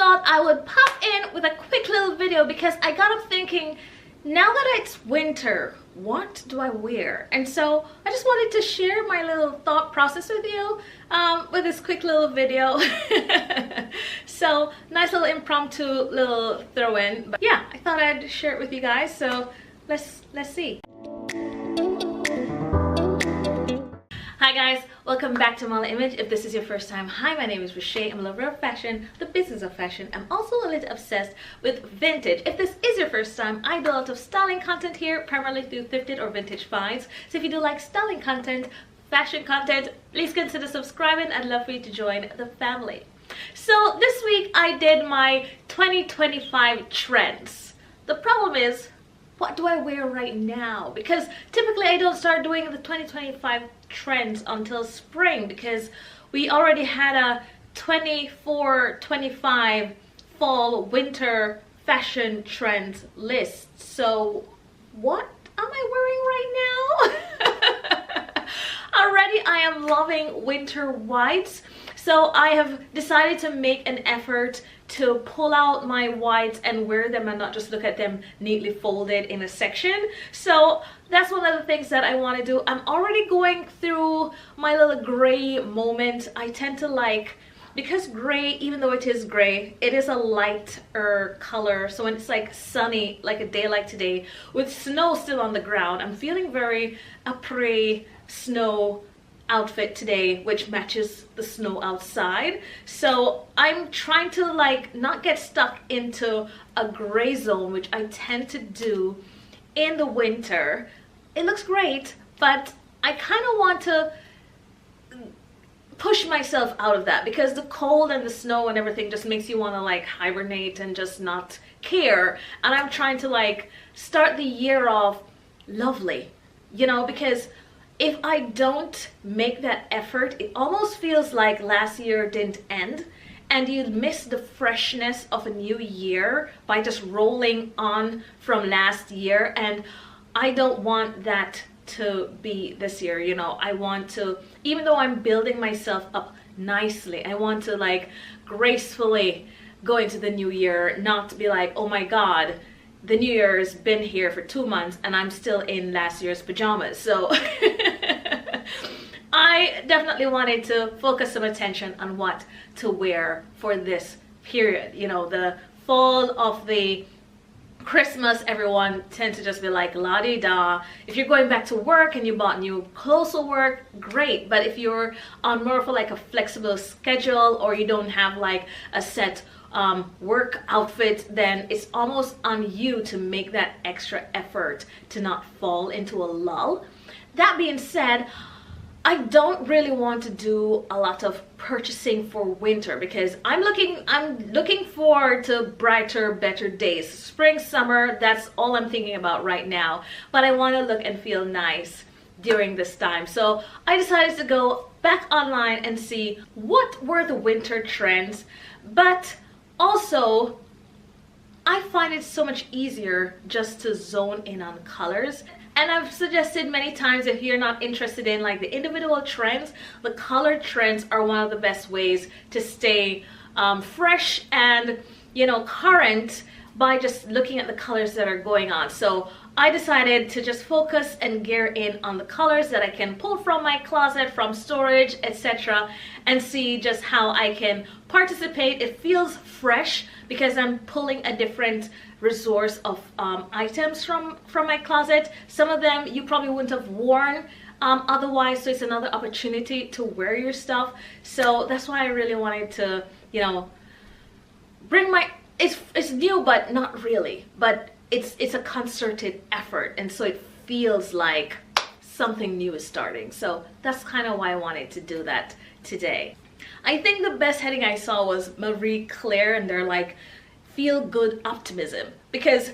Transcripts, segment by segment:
thought I would pop in with a quick little video because I got up thinking, now that it's winter, what do I wear? And so I just wanted to share my little thought process with you with this quick little video. So nice little impromptu little throw in, but yeah, I thought I'd share it with you guys. So let's see. Hi guys, welcome back to Mala Image. If this is your first time, hi, my name is Rashay. I'm a lover of fashion, the business of fashion. I'm also a little obsessed with vintage. If this is your first time, I do a lot of styling content here, primarily through thrifted or vintage finds. So if you do like styling content, fashion content, please consider subscribing. I'd love for you to join the family. So this week I did my 2025 trends. The problem is, what do I wear right now? Because typically I don't start doing the 2025 trends until spring, because we already had a 24-25 fall winter fashion trends list. So what am I wearing right now? Already I am loving winter whites. So I have decided to make an effort to pull out my whites and wear them and not just look at them neatly folded in a section. So that's one of the things that I want to do. I'm already going through my little gray moment. I tend to like, because gray, even though it is gray, it is a lighter color. So when it's like sunny, like a day like today, with snow still on the ground, I'm feeling very après snow outfit today, which matches the snow outside. So I'm trying to like not get stuck into a gray zone, which I tend to do in the winter. It looks great, but I kind of want to push myself out of that, because the cold and the snow and everything just makes you want to like hibernate and just not care. And I'm trying to like start the year off lovely, you know, because if I don't make that effort, it almost feels like last year didn't end and you'd miss the freshness of a new year by just rolling on from last year. And I don't want that to be this year, you know. I want to, even though I'm building myself up nicely, I want to like gracefully go into the new year, not to be like, oh my God, the new year's been here for 2 months and I'm still in last year's pajamas. So I definitely wanted to focus some attention on what to wear for this period. You know, the fall of the Christmas, everyone tends to just be like la-di-da. If you're going back to work and you bought new clothes for work, great. But if you're on more of like a flexible schedule, or you don't have like a set work outfit, then it's almost on you to make that extra effort to not fall into a lull. That being said, I don't really want to do a lot of purchasing for winter, because I'm looking forward to brighter, better days. Spring, summer, that's all I'm thinking about right now. But I want to look and feel nice during this time. So I decided to go back online and see what were the winter trends. But also, I find it so much easier just to zone in on colors. And I've suggested many times, if you're not interested in like the individual trends, the color trends are one of the best ways to stay fresh and, you know, current, by just looking at the colors that are going on. So I decided to just focus and gear in on the colors that I can pull from my closet, from storage, etc., and see just how I can participate. It feels fresh because I'm pulling a different resource of items from my closet. Some of them you probably wouldn't have worn otherwise, so it's another opportunity to wear your stuff. So that's why I really wanted to, you know, bring my, it's new but not really, but it's a concerted effort, and so it feels like something new is starting. So that's kind of why I wanted to do that today. I think the best heading I saw was Marie Claire, and they're like feel good optimism, because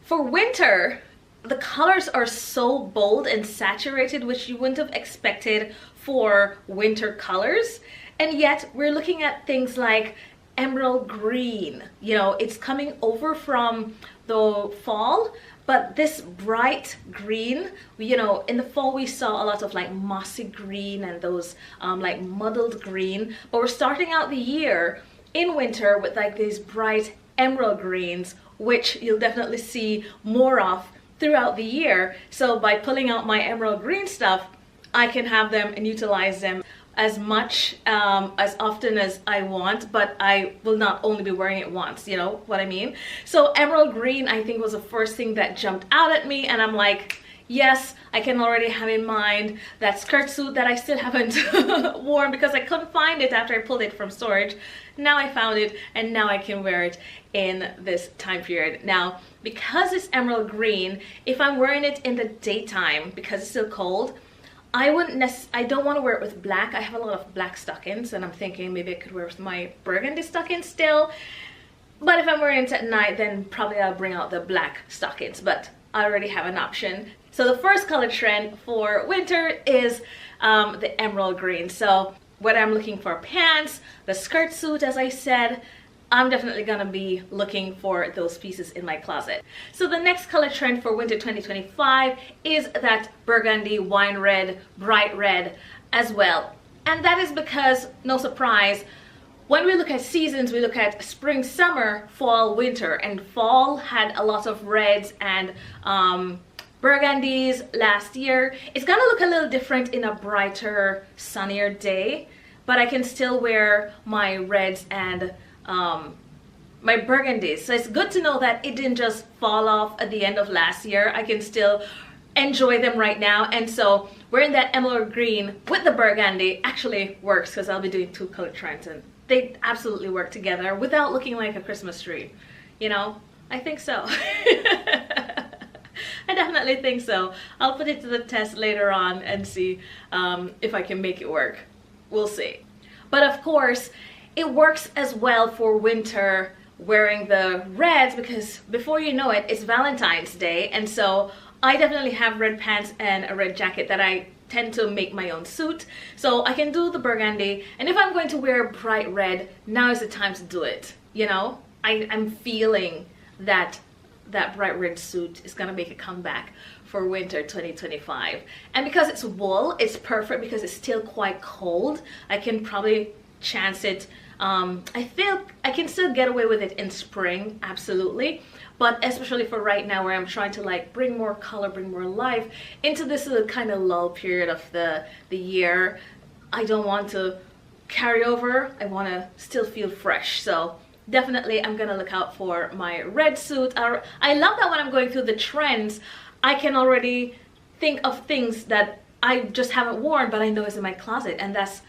for winter the colors are so bold and saturated, which you wouldn't have expected for winter colors, and yet we're looking at things like emerald green. You know, it's coming over from the fall, but this bright green, you know, in the fall we saw a lot of like mossy green and those like muddled green, but we're starting out the year in winter with like these bright emerald greens, which you'll definitely see more of throughout the year. So by pulling out my emerald green stuff, I can have them and utilize them as much as often as I want, but I will not only be wearing it once, you know what I mean? So emerald green, I think, was the first thing that jumped out at me, and I'm like, yes, I can already have in mind that skirt suit that I still haven't worn because I couldn't find it after I pulled it from storage. Now I found it, and now I can wear it in this time period. Now, because it's emerald green, if I'm wearing it in the daytime, because it's still cold, I don't want to wear it with black. I have a lot of black stockings, and I'm thinking maybe I could wear it with my burgundy stockings still. But if I'm wearing it at night, then probably I'll bring out the black stockings, but I already have an option. So the first color trend for winter is the emerald green. So whether I'm looking for pants, the skirt suit, as I said, I'm definitely gonna be looking for those pieces in my closet. So the next color trend for winter 2025 is that burgundy, wine red, bright red as well. And that is because, no surprise, when we look at seasons, we look at spring, summer, fall, winter, and fall had a lot of reds and burgundies last year. It's gonna look a little different in a brighter, sunnier day, but I can still wear my reds and my burgundies. So it's good to know that it didn't just fall off at the end of last year. I can still enjoy them right now. And so wearing that emerald green with the burgundy actually works, because I'll be doing two color trends and they absolutely work together without looking like a Christmas tree. You know, I think so. I definitely think so. I'll put it to the test later on and see if I can make it work. We'll see. But of course, it works as well for winter wearing the reds, because before you know it, it's Valentine's Day. And so I definitely have red pants and a red jacket that I tend to make my own suit. So I can do the burgundy. And if I'm going to wear bright red, now is the time to do it. You know, I'm feeling that bright red suit is gonna make a comeback for winter 2025. And because it's wool, it's perfect because it's still quite cold. I can probably chance it. I feel I can still get away with it in spring, absolutely, but especially for right now, where I'm trying to like bring more color, bring more life into this little kind of lull period of the year. I don't want to carry over. I want to still feel fresh. So definitely I'm gonna look out for my red suit. I love that when I'm going through the trends, I can already think of things that I just haven't worn, but I know is in my closet, and that's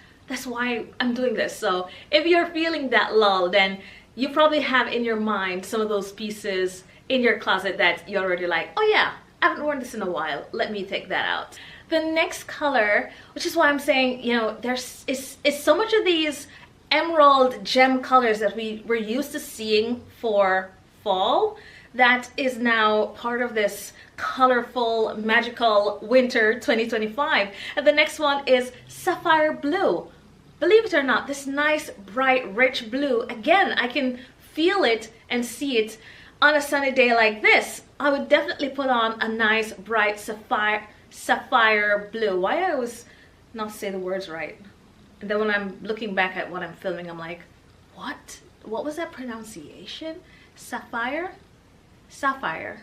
why I'm doing this. So if you're feeling that lull, then you probably have in your mind some of those pieces in your closet that you're already like, oh yeah, I haven't worn this in a while, let me take that out. The next color, which is why I'm saying, you know, it's so much of these emerald gem colors that we were used to seeing for fall, that is now part of this colorful, magical winter 2025. And the next one is sapphire blue. Believe it or not, this nice, bright, rich blue, again, I can feel it and see it on a sunny day like this. I would definitely put on a nice, bright sapphire blue. Why I always not say the words right? And then when I'm looking back at what I'm filming, I'm like, what? What was that pronunciation? Sapphire? Sapphire.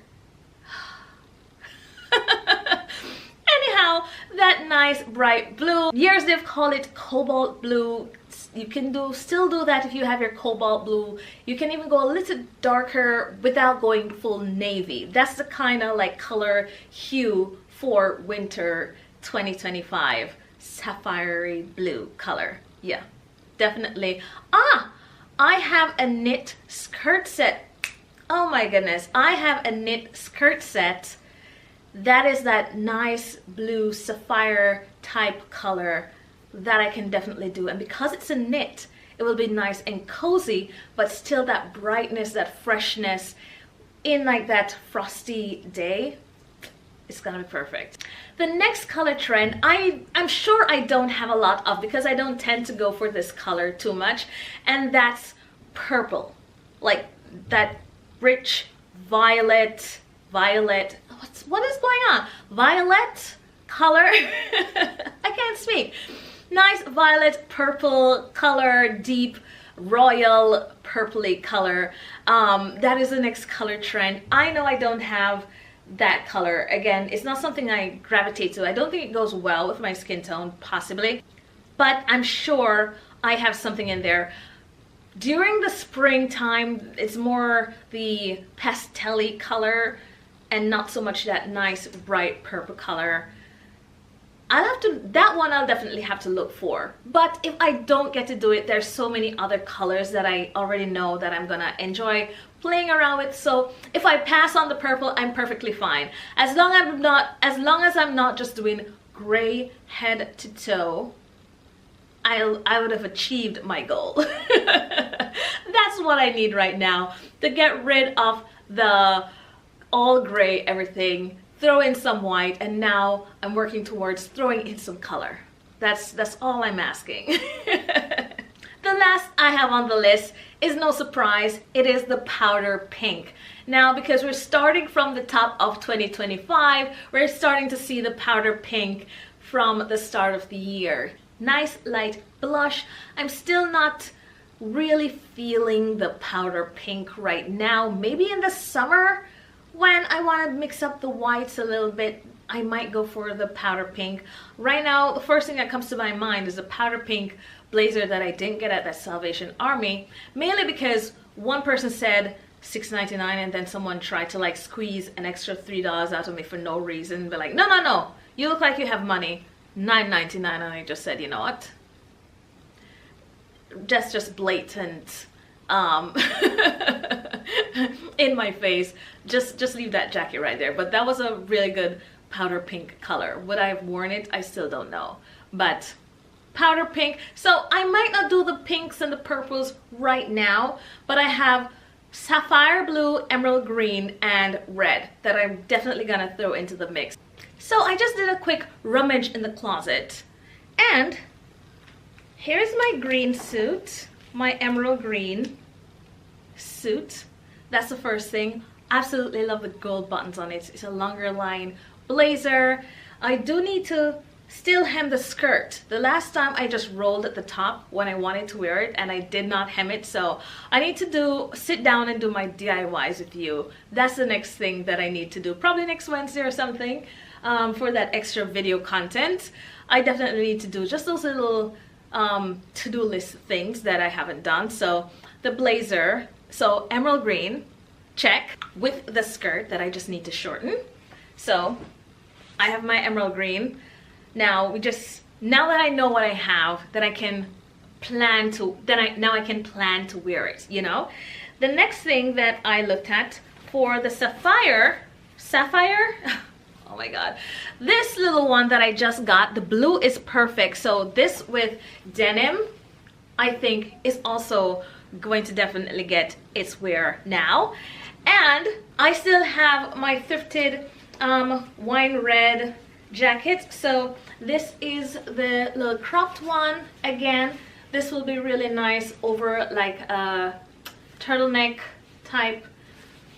Anyhow, that nice bright blue. Years they've called it cobalt blue. You can still do that if you have your cobalt blue. You can even go a little darker without going full navy. That's the kind of like color hue for winter 2025. Sapphire blue color. Yeah, definitely. I have a knit skirt set. Oh my goodness, I have a knit skirt set that is that nice blue sapphire type color that I can definitely do. And because it's a knit, it will be nice and cozy, but still that brightness, that freshness in like that frosty day. It's gonna be perfect. The next color trend, I'm sure I don't have a lot of, because I don't tend to go for this color too much, and that's purple. Like that rich violet, what is going on? Violet color. I can't speak. Nice violet purple color, deep royal purpley color. That is the next color trend. I know I don't have that color. Again, it's not something I gravitate to. I don't think it goes well with my skin tone, possibly, but I'm sure I have something in there. During the springtime, it's more the pastel-y color and not so much that nice bright purple color. That one I'll definitely have to look for. But if I don't get to do it, there's so many other colors that I already know that I'm gonna enjoy playing around with. So if I pass on the purple, I'm perfectly fine. As long as I'm not just doing gray head to toe, I would have achieved my goal. That's what I need right now, to get rid of the all gray everything, throw in some white, and now I'm working towards throwing in some color. That's all I'm asking. The last I have on the list is no surprise, it is the powder pink. Now, because we're starting from the top of 2025, we're starting to see the powder pink from the start of the year. Nice light blush. I'm still not really feeling the powder pink right now. Maybe in the summer when I want to mix up the whites a little bit, I might go for the powder pink. Right now, the first thing that comes to my mind is the powder pink blazer that I didn't get at that Salvation Army, mainly because one person said $6.99 and then someone tried to like squeeze an extra $3 out of me for no reason. Be like, no, no, no, you look like you have money. $9.99, and I just said, you know what? Just blatant in my face. Just leave that jacket right there. But that was a really good powder pink color. Would I have worn it? I still don't know. But powder pink. So I might not do the pinks and the purples right now, but I have sapphire blue, emerald green, and red that I'm definitely gonna throw into the mix. So I just did a quick rummage in the closet, and here's my green suit, my emerald green suit. That's the first thing. Absolutely love the gold buttons on it. It's a longer line blazer. I do need to still hem the skirt. The last time I just rolled at the top when I wanted to wear it, and I did not hem it, so I need to sit down and do my DIYs with you. That's the next thing that I need to do, probably next Wednesday or something. For that extra video content, I definitely need to do just those little to-do list things that I haven't done. So the blazer, so emerald green, check, with the skirt that I just need to shorten. So I have my emerald green. Now now that I know what I have, then I can plan to, now I can plan to wear it, you know? The next thing that I looked at for the sapphire, oh my god, this little one that I just got, the blue is perfect. So this with denim, I think is also going to definitely get its wear now. And I still have my thrifted wine red jacket. So this is the little cropped one. Again, this will be really nice over like a turtleneck type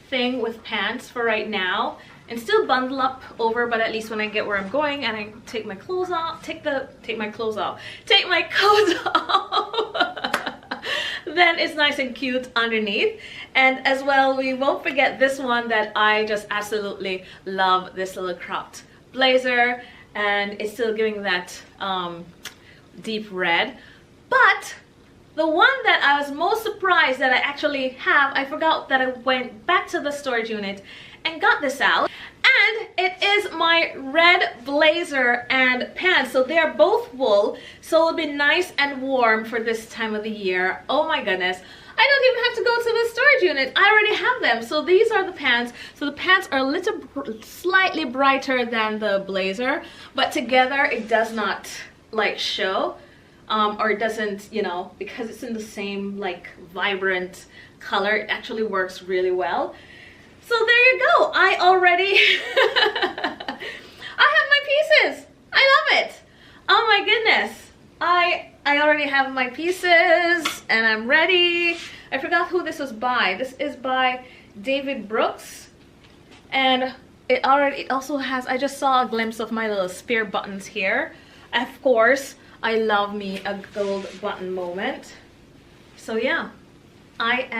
thing with pants for right now, and still bundle up over, but at least when I get where I'm going and I take my clothes off, take my coat off, then it's nice and cute underneath. And as well, we won't forget this one that I just absolutely love, this little cropped blazer, and it's still giving that deep red. But the one that I was most surprised that I actually have, I forgot that I went back to the storage unit and got this out, and it is my red blazer and pants. So they are both wool, so it'll be nice and warm for this time of the year. Oh my goodness, I don't even have to go to the storage unit, I already have them. So these are the pants. So the pants are a little slightly brighter than the blazer, but together it does not like show, or it doesn't, you know, because it's in the same like vibrant color, it actually works really well. So there you go. I already I have my pieces. I love it. Oh my goodness. I already have my pieces and I'm ready. I forgot who this was by. This is by David Brooks, and it also has, I just saw a glimpse of my little spear buttons here. Of course, I love me a gold button moment. So yeah, that's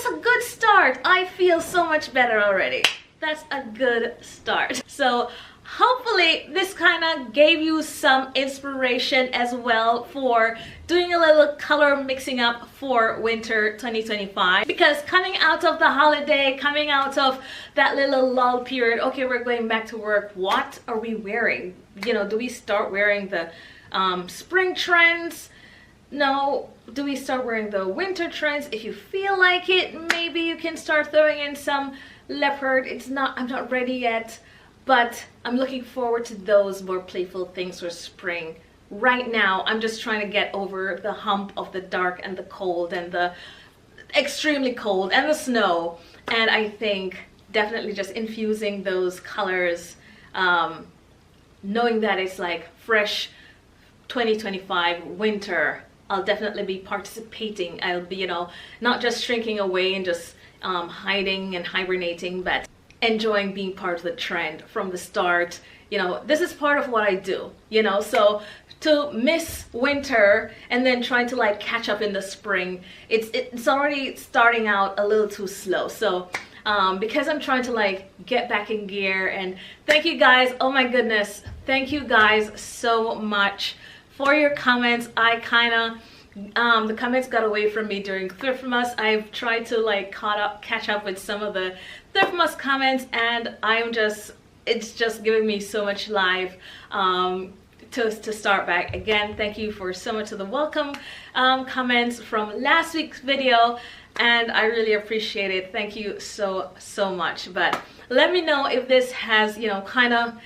a good start. I feel so much better already. That's a good start. So hopefully this kind of gave you some inspiration as well for doing a little color mixing up for winter 2025, because coming out of the holiday, coming out of that little lull period, okay, we're going back to work, what are we wearing? You know, do we start wearing the spring trends? No. Do we start wearing the winter trends? If you feel like it, maybe you can start throwing in some leopard. I'm not ready yet, but I'm looking forward to those more playful things for spring. Right now, I'm just trying to get over the hump of the dark and the cold and the extremely cold and the snow. And I think definitely just infusing those colors, knowing that it's like fresh 2025 winter, I'll definitely be participating. I'll be, you know, not just shrinking away and just hiding and hibernating, but enjoying being part of the trend from the start. You know, this is part of what I do, you know, so to miss winter and then trying to like catch up in the spring, it's already starting out a little too slow. So because I'm trying to like get back in gear, and thank you guys, oh my goodness, thank you guys so much for your comments. I kind of the comments got away from me during Thriftmas. I've tried to like catch up with some of the Thriftmas comments, and it's just giving me so much life to start back again. Thank you for so much of the welcome comments from last week's video, and I really appreciate it. Thank you so much. But let me know if this has, you know, kind of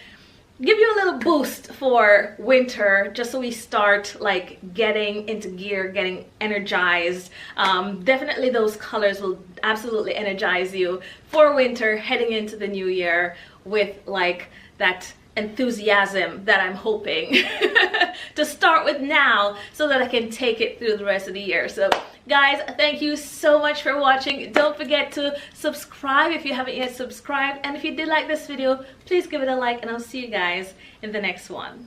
give you a little boost for winter, just so we start like getting into gear, getting energized. Definitely those colors will absolutely energize you for winter, heading into the new year with like that enthusiasm that I'm hoping to start with now, so that I can take it through the rest of the year. So guys, thank you so much for watching. Don't forget to subscribe if you haven't yet subscribed, and if you did like this video, please give it a like, and I'll see you guys in the next one.